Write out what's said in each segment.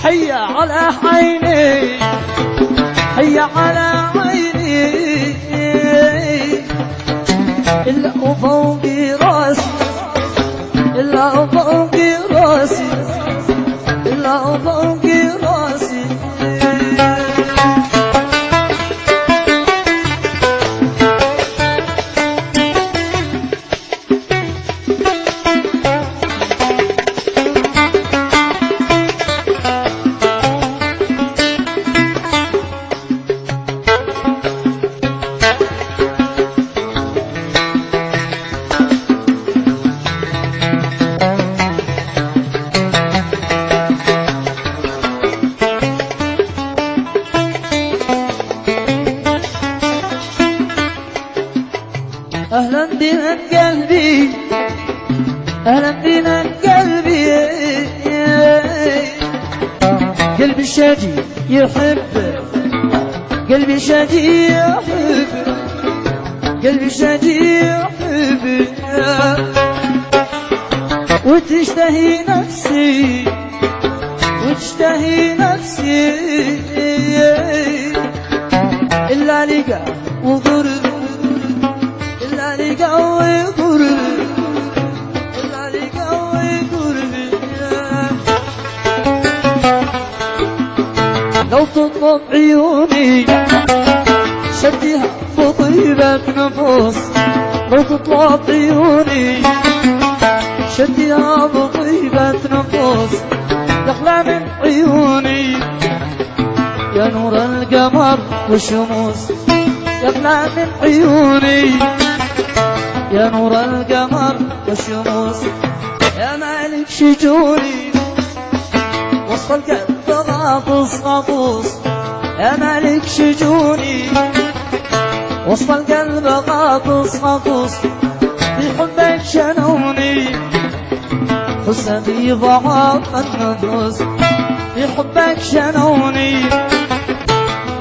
حي على عيني حي على عيني إلا وفوقي راسي إلا وفوقي راسي إلا وفوقي راسي أهلا بنا قلبي أهلا بنا قلبي قلبي الشادي يحب قلبي الشادي يحب قلبي الشادي يحب وتشتهي نفسي وتشتهي نفسي إلا لقى وضرب إلا لقوي قربي إلا لقوي قربي لو تطلب عيوني شديها بطيبة نفوس لو تطلب عيوني شديها بطيبة نفوس يخلع من عيوني يا نور القمر والشموس يخلع من عيوني يا نور القمر والشموس يا مالك شجوني وسط القلب غاطس غاطس يا مالك شجوني وسط القلب غاطس غاطس في حبك شنوني حسني ضعاف النفوس في حبك شنوني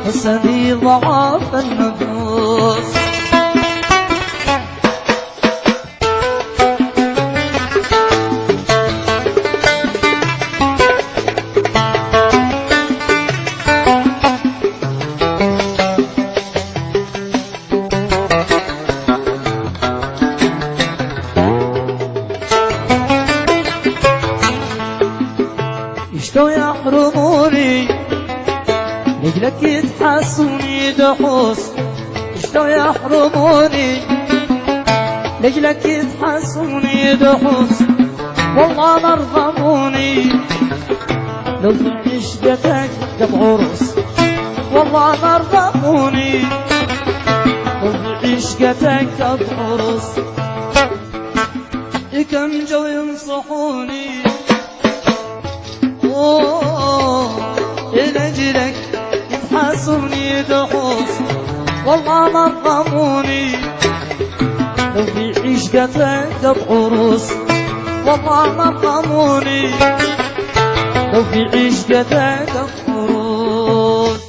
حسني ضعاف النفوس اشتو يحرموني رجلك يتحسوني دحوس اشتو يحرموني رجلك يتحسوني دحوس والله ما رغموني لو في عشقتك قطع عروس والله ما رغموني لو في عشقتك قطع عروس كم جو ينصحوني لأجلك يتحاسوني دحوس والله ما رغموني لو في عشقتك قطع عروس والله ما رغموني لو في عشقتك قطع عروس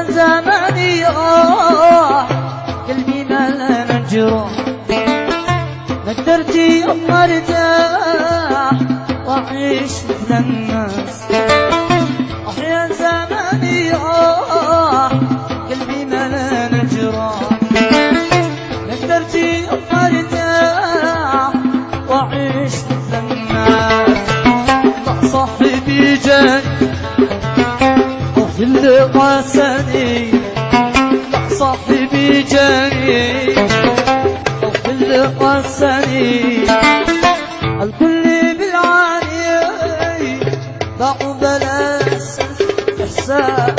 زماني قلبي ملان الجروح ما قدرتي يما ارتاح واعيش مثل الناس يا زماني قلبي ملان الجروح ما قدرتي يما ارتاح واعيش مثل الناس صاحبي جاي اللي قاساني مع صاحبي جاني، اللي قاساني الكل بالعاني باعوا بلاس إحسان.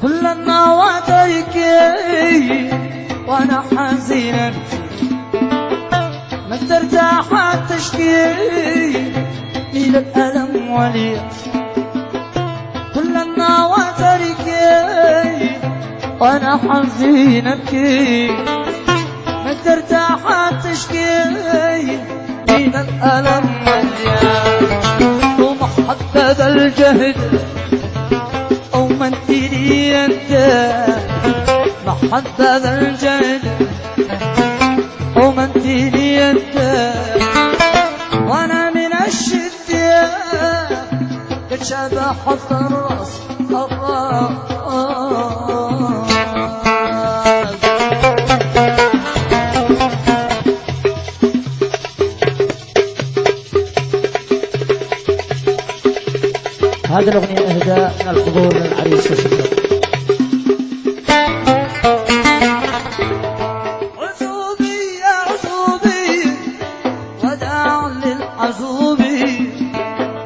كل النواتيك وانا حزينا ما ترتاح تشكي من الألم واليأس. كل النواتيك وانا حزينا ابكي ما ترتاح تشكي من الألم واليأس. ومحدد الجهد أو منتلي أنت محدد الجهد أو منتلي أنت. وأنا من الشدة قد شبحت الرأس هذه الأغنية إهداء من الحضور للعريس وشكرا. عزوبي يا عزوبي وداع للعزوبي،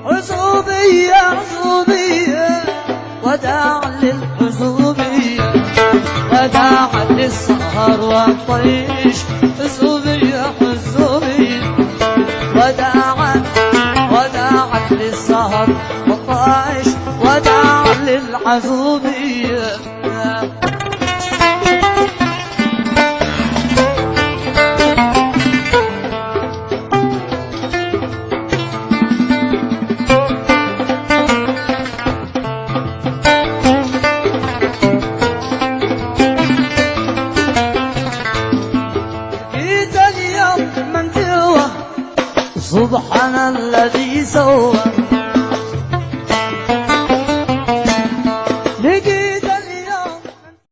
عزوبي يا عزوبي وداع للعزوبي، وداع للسهر والطيش. عزوبي يا عزوبي وداع للسهر والطيش، وداع للعزوبية. جيت اليوم من جوا سبحان الذي سوى